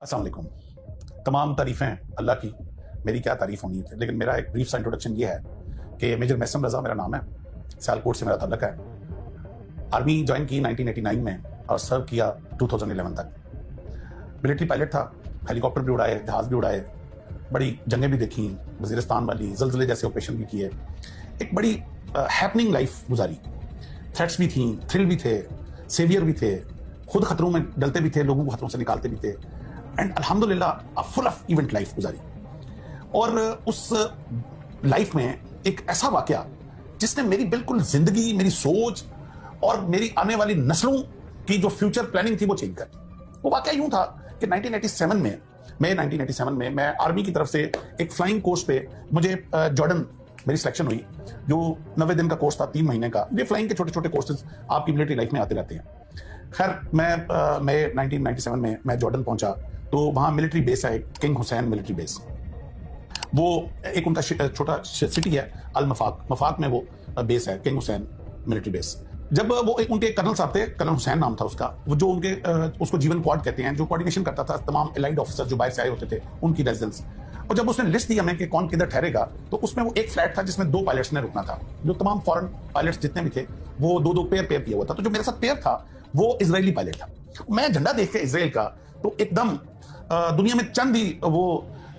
अस्सलाम वालेकुम। तमाम तारीफ़ें अल्लाह की, मेरी क्या तारीफ़ होनी थी, लेकिन मेरा एक ब्रीफ सा इंट्रोडक्शन ये है कि मेजर मैसम रज़ा मेरा नाम है, सियालकोट से मेरा ताल्लुक है। आर्मी ज्वाइन की 1989 में और सर्व किया 2011 तक। मिलिट्री पायलट था, हेलीकॉप्टर भी उड़ाए, जहाज़ भी उड़ाए, बड़ी जंगें भी देखी, वज़ीरिस्तान वाली, ज़लज़ले जैसे ऑपरेशन भी किए। एक बड़ी हैपनिंग लाइफ गुजारी। थ्रेट्स भी थी, थ्रिल भी थे, सेवियर भी थे, खुद खतरों में डलते भी थे, लोगों को खतरों से निकालते भी थे, एंड अल्हम्दुलिल्लाह फुल ऑफ इवेंट लाइफ गुजारी। और उस लाइफ में एक ऐसा वाकया जिसने मेरी बिल्कुल जिंदगी, मेरी सोच और मेरी आने वाली नस्लों की जो फ्यूचर प्लानिंग थी वो चेंज कर दी। वो वाकया यूं था कि 1987 में मैं आर्मी की तरफ से एक फ्लाइंग कोर्स पे मुझे जॉर्डन मेरी सिलेक्शन हुई, जो 90 दिन का कोर्स था, 3 महीने का। ये फ्लाइंग के छोटे छोटे कोर्सेज आपकी मिलिट्री लाइफ में आते रहते हैं। खैर मैं 1997 में मैं जॉर्डन पहुंचा, तो वहाँ मिलिट्री बेस है, किंग हुसैन मिलिट्री बेस। वो एक उनका छोटा सिटी है, अल मफाक, मफाक में वो बेस है, किंग हुसैन मिलिट्री बेस। जब वो उनके कर्नल साहब थे, कर्नल हुसैन नाम था उसका, वो जो उनके उसको जीवन क्वाड कहते हैं, जो कोऑर्डिनेशन करता था तमाम एलाइड ऑफिसर जो बाहर से आए होते थे उनकी रेजिडेंस। और जब उसने लिस्ट दी हमें कि कौन किधर ठहरेगा, तो उसमें वो एक फ्लैट था जिसमें 2 पायलट्स ने रुकना था। जो तमाम फॉरेन पायलट्स जितने भी थे वो 2-2 पेयर किया हुआ था। तो जो मेरे साथ पेयर था वो इजरायली पायलट था। मैं झंडा देख के इजराइल का, तो एकदम दुनिया में चंद ही वो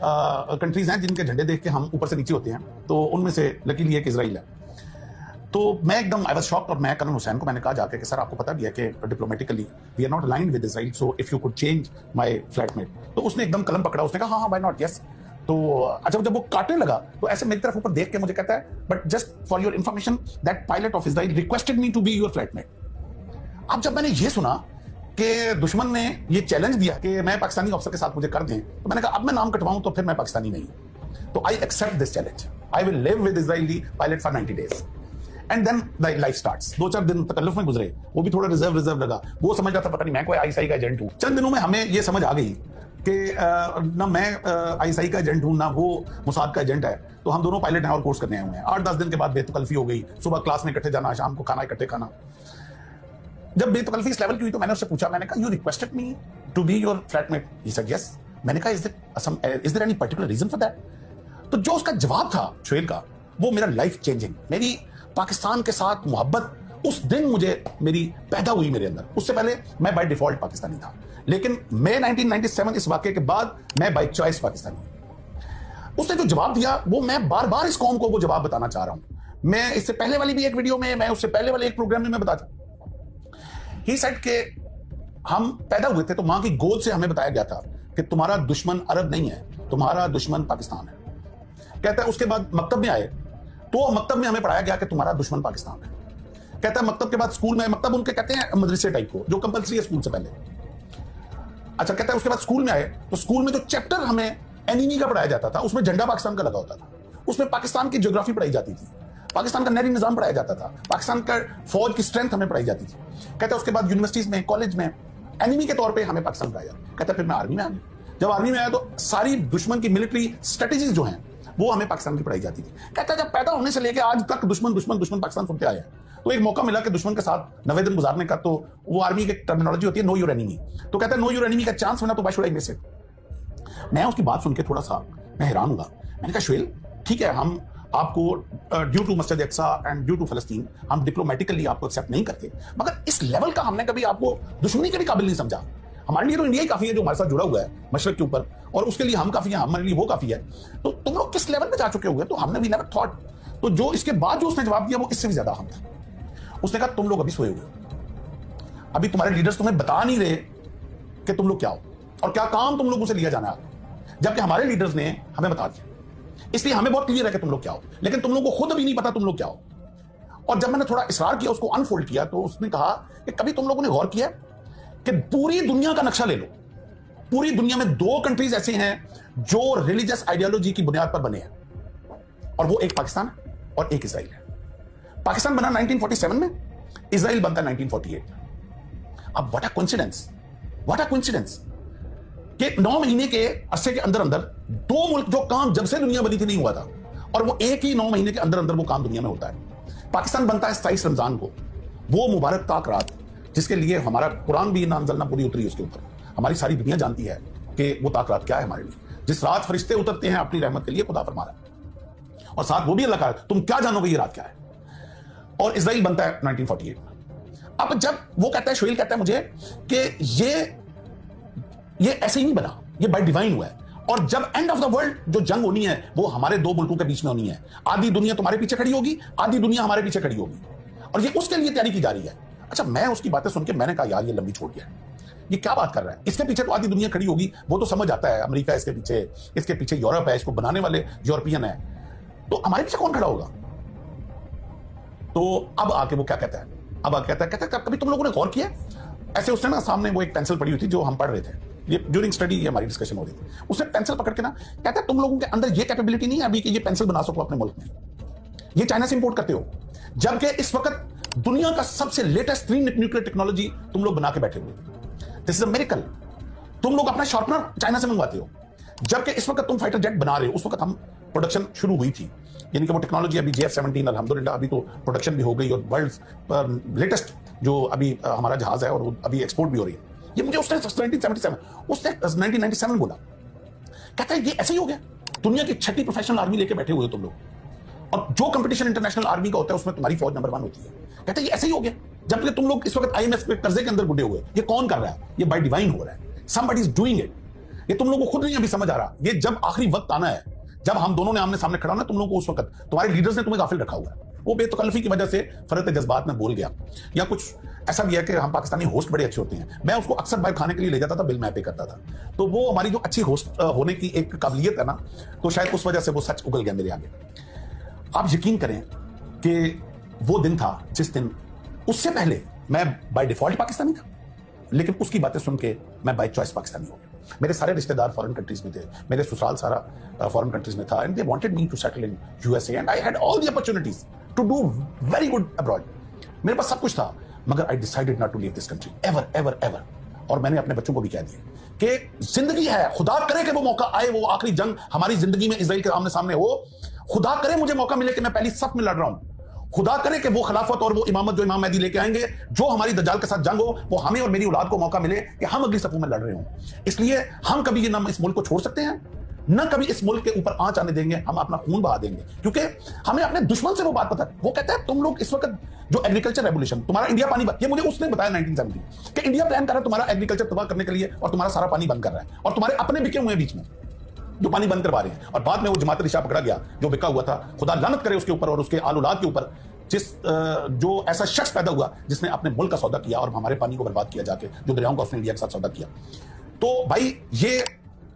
कंट्रीज हैं जिनके झंडे देख के हम ऊपर से नीचे होते हैं, तो उनमें से लकीली एक इजराइल है। तो मैं एकदम आई वाज शॉक्ड, और मैं कर्नल हुसैन को मैंने कहा जाके कि सर आपको पता भी है कि diplomatically we are not aligned with Israel, so if you could change my flatmate. तो उसने एकदम कलम पकड़ा, उसने कहा हाँ व्हाई नॉट, यस। तो अच्छा, जब वो काटने लगा तो ऐसे मेरी तरफ ऊपर देख के मुझे कहता है, but just for your information that pilot of Israel requested me to be your flatmate. अब जब मैंने ये सुना कि दुश्मन ने ये चैलेंज दिया कि मैं पाकिस्तानी ऑफिसर के साथ मुझे कर दें, तो मैंने कहा अब मैं नाम कटवाऊं तो फिर मैं पाकिस्तानी नहीं। तो I accept this challenge, I will live with Israeli pilot for 90 days and then the life starts. 2-4 दिन तकल्लुफ में गुजरे, वो भी थोड़ा रिजर्व लगा। वो समझ रहा था पता नहीं मैं कोई आईएसआई का एजेंट हूं। चंद दिनों में हमें ये समझ आ गई कि ना मैं आईएसआई का एजेंट हूं, ना वो मुसाद का एजेंट है। तो हम दोनों पायलट हैं और कोर्स करने आए हुए हैं। 8-10 दिन के बाद बेतकल्फी हो गई, सुबह क्लास में इकट्ठे जाना, शाम को खाना इकट्ठे खाना। जब बेतकल्फी इस लेवल की हुई तो मैंने उससे पूछा, मैंने कहा you requested me to be your flatmate, he said yes. मैंने कहा is there any particular reason for that? तो जो उसका जवाब था शुएब का, वो मेरा लाइफ चेंजिंग, मेरी पाकिस्तान के साथ मोहब्बत उस दिन मुझे मेरी पैदा हुई मेरे अंदर। उससे पहले मैं बाय डिफॉल्ट पाकिस्तानी था, लेकिन मैं 1997 इस वाकये के बाद मैं बाय चॉइस पाकिस्तानी। उसने जो जवाब दिया वो मैं बार बार इस कौम को वो जवाब बताना चाह रहा हूं। मैं इससे पहले वाली भी एक वीडियो में, मैं उससे पहले वाले एक प्रोग्राम में मैं बताता। ही सेड के हम पैदा हुए थे तो मां की गोद से हमें बताया गया था कि तुम्हारा दुश्मन अरब नहीं है, तुम्हारा दुश्मन पाकिस्तान है। कहता है उसके बाद मकतब में आए तो मकतब में हमें पढ़ाया गया कि तुम्हारा दुश्मन पाकिस्तान है। कहता है मकतब के बाद स्कूल में, मकतब उनके कहते हैं मदरसे टाइप को, जो कंपलसरी है स्कूल से पहले। अच्छा, कहता है उसके बाद स्कूल में आए तो स्कूल में जो चैप्टर हमें एनिमी का पढ़ाया जाता था उसमें झंडा पाकिस्तान का लगा होता था। उसमें पाकिस्तान की ज्योग्राफी पढ़ाई जाती थी, पाकिस्तान का नहरी निजाम पढ़ाया जाता था, पाकिस्तान का फौज की स्ट्रेंथ हमें पढ़ाई जाती थी। कहता है उसके बाद यूनिवर्सिटीज में, कॉलेज में एनिमी के तौर पे हमें पाकिस्तान पढ़ाया जाता। कहता है फिर मैं आर्मी में आ गया। जब आर्मी में आया तो सारी दुश्मन की मिलिट्री स्ट्रेटेजीज जो हैं वो हमें पाकिस्तान की पढ़ाई जाती थी। कहता है जब पैदा होने से लेकर आज तक दुश्मन दुश्मन दुश्मन पाकिस्तान सुनते आए, तो एक मौका मिला कि दुश्मन के साथ 90 दिन गुजारने का, तो वो आर्मी की टर्मिनोलॉजी होती है नो योर एनिमी। तो कहता है नो योर एनिमी का चांस मिला तो why should I miss it. मैं उसकी बात सुन के थोड़ा सा मैं हैरान हुआ। मैंने कहा शुएब ठीक है, हम आपको ड्यू टू मस्जिद अक्सा एंड ड्यू टू फलस्तीन हम डिप्लोमेटिकली आपको एक्सेप्ट नहीं करते, मगर इस लेवल का हमने कभी आपको दुश्मनी के भी काबिल नहीं समझा। हमारे लिए तो इंडिया ही काफी है जो हमारे साथ जुड़ा हुआ है मशरक के ऊपर, और उसके लिए हम काफी हैं, हमारे लिए वो काफी है। तो तुम लोग किस लेवल पे जा चुके हुए? तो हमने भी नेवर थॉट। तो जो इसके बाद जो उसने जवाब दिया वो इससे भी ज्यादा अहम था। उसने कहा तुम लोग अभी सोए हुए हो, अभी तुम्हारे लीडर्स तुम्हें बता नहीं रहे कि तुम लोग क्या हो और क्या काम तुम लोगों से लिया जाना है, जबकि हमारे लीडर्स ने हमें बता दिया। इसलिए हमें बहुत क्लियर है कि तुम लोग क्या हो, लेकिन तुम लोगों को खुद भी नहीं पता तुम लोग क्या हो। और जब मैंने थोड़ा इसरार किया, उसको अनफोल्ड किया, तो उसने कहा कि कभी तुम लोगों ने गौर किया कि पूरी दुनिया का नक्शा ले लो, पूरी दुनिया में 2 कंट्रीज ऐसे हैं जो रिलीजियस आइडियोलॉजी की बुनियाद पर बने हैं, और वो एक पाकिस्तान और एक इजराइल है। पाकिस्तान बना 1947 में, इजराइल बनता 1948। अब what a coincidence, what a coincidence कि 9 महीने के अरसे के अंदर अंदर 2 मुल्क, जो काम जब से दुनिया बनी थी नहीं हुआ था, और वो एक ही 9 महीने के अंदर अंदर वो काम दुनिया में होता है। पाकिस्तान बनता है 27 रमजान को, वो मुबारक ताक रात जिसके लिए हमारा कुरान भी ना अंज़लना पूरी उतरी उसके ऊपर, हमारी सारी दुनिया जानती है कि वो ताक़त क्या है हमारे लिए। जिस रात फरिश्ते उतरते हैं अपनी रहमत के लिए, खुदा फरमा रहा है, और साथ वो भी अल्लाह का, तुम क्या जानोगे ये रात क्या है। और इजराइल बनता है 1948 में। अब जब वो कहता है, शोएल कहता है मुझे कि ये ऐसे ही नहीं बना, ये बाय डिवाइन हुआ है, और जब एंड ऑफ द वर्ल्ड जो जंग होनी है वो हमारे दो मुल्कों के बीच में होनी है। आधी दुनिया तुम्हारे पीछे खड़ी होगी, आधी दुनिया हमारे पीछे खड़ी होगी, और ये उसके लिए तैयारी की जा रही है। अच्छा, मैं उसकी बातें सुन के मैंने कहा यार ये लंबी छोड़ गया, ये क्या बात कर रहा है, इसके पीछे तो आधी दुनिया खड़ी होगी, वो तो समझ आता है, अमेरिका इसके पीछे यूरोप है, इसको बनाने वाले यूरोपियन है, तो हमारे पीछे कौन खड़ा होगा। तो अब आके वो क्या कहता है, अब आके कहता है कभी तुम लोगों ने गौर किया, ऐसे उसने ना सामने वो एक पेंसिल पड़ी हुई थी जो हम पढ़ रहे थे, ये ड्यूरिंग स्टडी ये हमारी डिस्कशन हो रही थी, उसने पेंसिल पकड़ के ना कहता है तुम लोगों के अंदर ये कैपेबिलिटी नहीं है अभी कि ये पेंसिल बना सको अपने मुल्क में, ये चाइना से इंपोर्ट करते हो, जबकि इस वक्त दुनिया का सबसे लेटेस्ट 3 न्यूक्लियर टेक्नोलॉजी तुम लोग बना के बैठे हुए। This is a miracle. तुम लोग अपना शार्पनर चाइना से मंगवाते हो, जबकि इस वक्त तुम फाइटर जेट बना रहे हो, उस वक्त हम प्रोडक्शन शुरू हुई थी, यानी कि वो टेक्नोलॉजी अभी JF-17 अल्हम्दुलिल्लाह अभी तो प्रोडक्शन भी हो गई, और वर्ल्ड लेटेस्ट जो अभी हमारा जहाज है और अभी एक्सपोर्ट भी हो रही है। ये मुझे उसने 1997 बोला, कहता है ये ऐसे ही हो गया, दुनिया की 6ठी प्रोफेशनल आर्मी लेके बैठे हुए हो तुम लोग, और जो कंपटीशन इंटरनेशनल आर्मी का होता है उसमें तुम्हारी फौज नंबर 1 होती है। कहता है ये ऐसे ही हो गया, जबकि तुम लोग इस वक्त IMF के कर्जे के अंदर बुढ़े हुए, ये कौन कर रहा है, ये बाय डिवाइन हो रहा है, समबडी इज डूइंग इट, ये तुम लोगों को खुद नहीं अभी समझ आ रहा। ये जब आखिरी वक्त आना है, जब हम दोनों ने आमने सामने खड़ा होना, तुम लोगों को उस वक्त तुम्हारे लीडर्स ने तुम्हें गाफिल रखा हुआ है, वो बेतकल्लफी की वजह से फरत जज्बात में बोल गया, या कुछ ऐसा भी है कि हम पाकिस्तानी होस्ट बड़े अच्छे होते हैं, मैं उसको अक्सर बाहर खाने के लिए ले जाता था, बिल मैं पे करता था, तो वो हमारी जो अच्छी होस्ट होने की एक काबिलियत है ना, तो शायद उस वजह से वो सच उगल गया मेरे आगे। आप यकीन करें कि वो दिन था जिस दिन, उससे पहले मैं बाय डिफॉल्ट पाकिस्तानी था, लेकिन उसकी बातें सुन के मैं बाय चॉइस पाकिस्तानी हो गया। मेरे सारे रिश्तेदार फॉरेन कंट्रीज में थे, मेरे ससुराल सारा फॉरेन कंट्रीज में था, and they wanted me to settle in USA, and I had all the opportunities to do very good abroad. मेरे पास सब कुछ था, मगर I decided not to leave this country ever ever ever. और मैंने अपने बच्चों को भी कह दिया कि जिंदगी है, खुदा करे कि वो मौका आए, वो आखिरी जंग हमारी जिंदगी में इजराइल के आमने सामने हो, खुदा करे मुझे मौका मिले कि मैं पहली सफ में लड़ रहा हूं, खुदा करे कि वो खिलाफत और वो इमामत जो इमाम मेहदी लेके आएंगे, जो हमारी दज्जाल के साथ जंग हो, वो हमें और मेरी औलाद को मौका मिले कि हम अगली सफों में लड़ रहे हों। इसलिए हम कभी ये ना इस मुल्क को छोड़ सकते हैं, न कभी इस मुल्क के ऊपर आंच आने देंगे, हम अपना खून बहा देंगे, क्योंकि हमें अपने दुश्मन से वो बात पता है। वो कहता है तुम लोग इस वक्त जो एग्रीकल्चर रेवोल्यूशन, तुम्हारा इंडिया पानी, ये मुझे उसने बताया 1970 कि इंडिया प्लान कर रहा है तुम्हारा एग्रीकल्चर तबाह करने के लिए, और तुम्हारा सारा पानी बंद कर रहा है, और तुम्हारे अपने बिके हुए बीच में जो पानी बंद करवा रहे हैं। और बाद में वो जमात रिशा पकड़ा गया जो बिका हुआ था, खुदा लानत करे उसके ऊपर और उसके आल औलाद के ऊपर, जो ऐसा शख्स पैदा हुआ जिसने अपने मुल्क का सौदा किया और हमारे पानी को बर्बाद किया जाके, जो दरियाओं का उसने इंडिया के साथ सौदा किया। तो भाई ये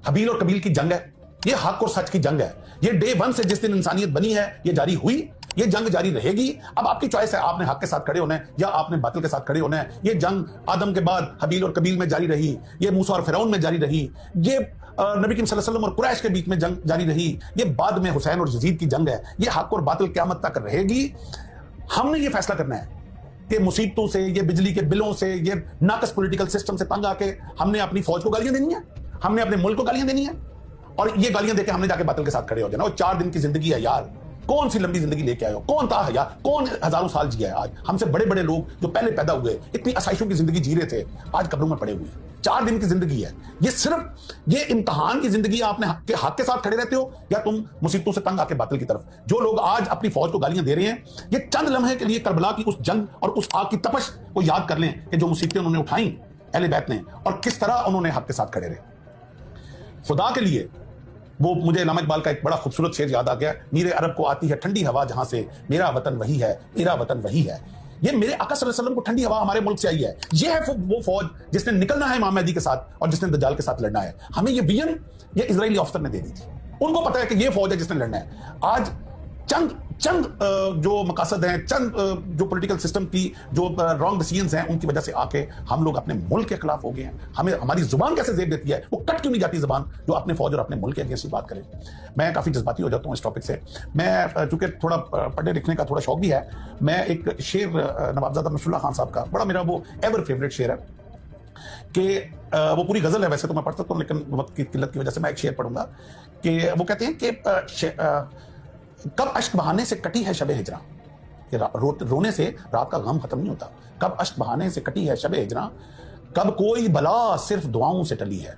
हबील और कबील की जंग है, ये हक और सच की जंग है, ये डे 1 से जिस दिन इंसानियत बनी है ये जारी हुई, ये जंग जारी रहेगी। अब आपकी चॉइस है, आपने हक के साथ खड़े होना है या आपने बातिल के साथ खड़े होना है। ये जंग आदम के बाद हबील और कबील में जारी रही, ये मूसा और फिरौन में जारी रही, ये नबी करीम सल्लल्लाहु अलैहि वसल्लम और कुरैश के बीच में जंग जारी रही, ये बाद में हुसैन और यजीद की जंग है। ये हक और बातिल क़यामत तक रहेगी। हमने ये फैसला करना है कि मुसीबतों से, ये बिजली के बिलों से, ये नाकस पॉलिटिकल सिस्टम से तंग आके हमने अपनी फौज को गालियां देनी है, हमने अपने मुल्क को गालियां देनी है, और ये गालियां देके हमने जाके बातिल के साथ खड़े हो जाना। और 4 दिन की जिंदगी है यार, कौन सी लंबी जिंदगी लेके आए हो, कौन था यार, कौन हजारों साल जिया है। आज हमसे बड़े बड़े लोग जो पहले पैदा हुए इतनी आसाइशों की जिंदगी जी रहे थे, आज कब्रों में पड़े हुए हैं। 4 दिन की जिंदगी है ये, सिर्फ ये इम्तहान की जिंदगी। आपने हक के साथ खड़े रहते हो या तुम मुसीबतों से तंग आके बातिल की तरफ। जो लोग आज अपनी फौज को गालियां दे रहे हैं, ये चंद लम्हे के लिए करबला की उस जंग और उस आग की तपश को याद कर लें कि जो मुसीबतें उन्होंने उठाई अहले बैत ने, और किस तरह उन्होंने हक के साथ खड़े रहे। खुदा के लिए वो मुझे इलामा इकबाल का एक बड़ा खूबसूरत शेर याद आ गया, मीरे अरब को आती है ठंडी हवा जहां से, मेरा वतन वही है, मेरा वतन वही है। ये मेरे आका सल्लल्लाहु अलैहि वसल्लम को ठंडी हवा हमारे मुल्क से आई है। ये है वो फौज जिसने निकलना है इमाम मेहदी के साथ और जिसने दज्जाल के साथ लड़ना है। हमें ये विजन ये इजरायली ऑफिसर ने दे दी थी, उनको पता है कि ये फौज है जिसने लड़ना है। आज चंद जो मकासद हैं, चंद जो पॉलिटिकल सिस्टम की जो रॉन्ग डिसीजंस हैं, उनकी वजह से आके हम लोग अपने मुल्क के खिलाफ हो गए हैं। हमें हमारी जुबान कैसे जेब देती है, वो कट क्यों नहीं जाती जुबान जो अपने फौज और अपने मुल्क के अगेंस्ट बात करे। मैं काफी जज्बाती हो जाता हूँ इस टॉपिक से। मैं चूंकि थोड़ा पढ़ने लिखने का थोड़ा शौक भी है, मैं एक शेर नवाबजादा नसरुल्लाह खान साहब का बड़ा मेरा वो एवर फेवरेट शेर है कि वो पूरी गजल है वैसे तो मैं पढ़ सकता हूँ, लेकिन वक्त की किल्लत की वजह से मैं एक शेर पढ़ूंगा कि वो कहते हैं कि कब अश्क बहाने से कटी है शबे हिजरा, रोने से रात का गम खत्म नहीं होता। कब अश्क बहाने से कटी है शबे हिजरा, कब कोई बला सिर्फ दुआओं से टली है।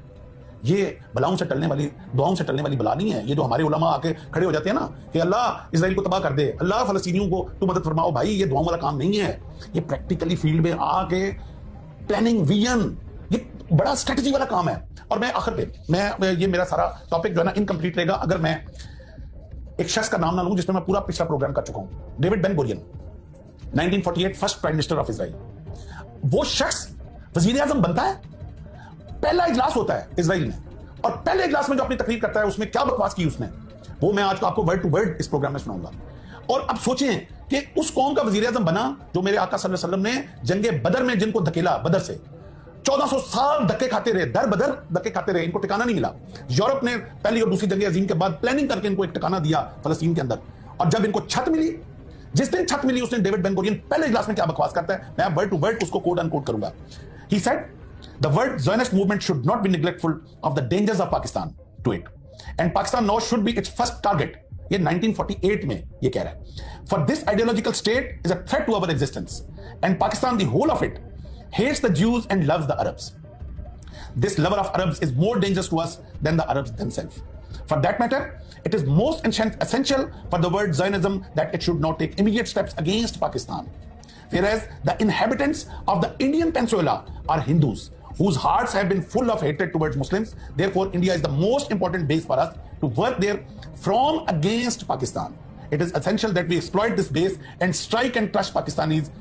ये बलाओं से टलने वाली, दुआओं से टलने वाली बला नहीं है। ये जो हमारे उलमा आके खड़े हो जाते हैं ना कि अल्लाह इजराइल को तबाह कर दे, अल्लाह फलस्तीनियों को तू मदद फरमाओ, भाई ये दुआओं वाला काम नहीं है। ये प्रैक्टिकली फील्ड में आके प्लानिंग, विजन, ये बड़ा स्ट्रेटजी वाला काम है। और मैं आखिर पे ये मेरा सारा टॉपिक जो है ना इनकम्प्लीट रहेगा अगर मैं एक शख्स का नाम ना लूं जिसमें मैं पूरा पिछला प्रोग्राम कर चुका हूं। David Ben Gurion, 1948 first prime minister of Israel. वो शख्स वजीर आजम बनता है, पहला इजलास होता है इजराइल में, और पहले इजलास में जो अपनी तकरीर करता है उसमें क्या बकवास की उसने, वो मैं आज आपको वर्ड टू वर्ड इस प्रोग्राम में सुनाऊंगा। और अब सोचें कि उस कौम का वजीर आजम बना जो मेरे आका सल्लल्लाहु अलैहि वसल्लम ने जंगे बदर में जिनको धकेला, बदर से 1400 साल धक्के खाते रहे, दर बदर धक्के खाते रहे, इनको ठिकाना नहीं मिला। यूरोप ने पहली और दूसरी जंग अजीम के बाद प्लानिंग करके इनको एक ठिकाना दिया फलस्तीन के अंदर, और जब इनको छत मिली, जिस दिन छत मिली उस दिन डेविड बेन गुरियन पहले इजलास में क्या बकवास करता है, मैं वर्ड टू वर्ड उसको कोट अनकोट करूंगा। He said the world Zionist movement should not be neglectful of the dangers of Pakistan to it, and Pakistan now should be its first target. ये 1948 में ये कह रहा है। For this ideological state is a threat to our existence, and Pakistan the whole of it hates the Jews and loves the Arabs. This lover of Arabs is more dangerous to us than the Arabs themselves. For that matter, it is most essential for the word Zionism that it should not take immediate steps against Pakistan. Whereas the inhabitants of the Indian Peninsula are Hindus, whose hearts have been full of hatred towards Muslims. Therefore, India is the most important base for us to work there from against Pakistan. It is essential that we exploit this base and strike and crush Pakistanis,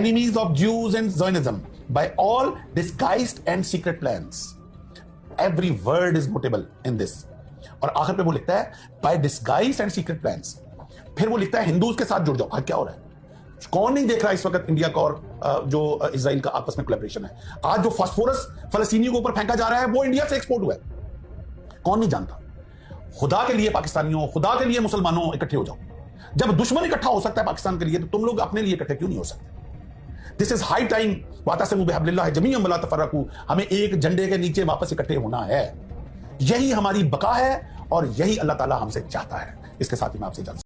enemies of Jews and Zionism, by all disguised and secret plans. Every word is notable in this. और आखिर पे वो लिखता है by disguised and secret plans. फिर वो लिखता है हिंदूज के साथ जुड़ जाओ। आज क्या हो रहा है? कौन नहीं देख रहा इस वक्त इंडिया का और जो इजराइल का आपस में कोलैबोरेशन है? आज जो फास्फोरस फलस्तीनियों के ऊपर फेंका जा रहा है वो इंडिया से एक्सपोर्ट हुआ है। कौन नहीं जानता? खुदा के लिए पाकिस्तानियों, खुदा के लिए मुसलमानों इकट्ठे हो जाओ। जब दुश्मन इकट्ठा हो सकता है पाकिस्तान के लिए, तो तुम लोग अपने लिए इकट्ठे क्यों नहीं हो सकते? This is high time. वातसिमू बिहब्लिल्लाहि जमीअन वला तफर्रकू। हमें एक झंडे के नीचे वापस इकट्ठे होना है। यही हमारी बका है और यही अल्लाह ताला हमसे चाहता है। इसके साथ ही मैं आपसे इजाजत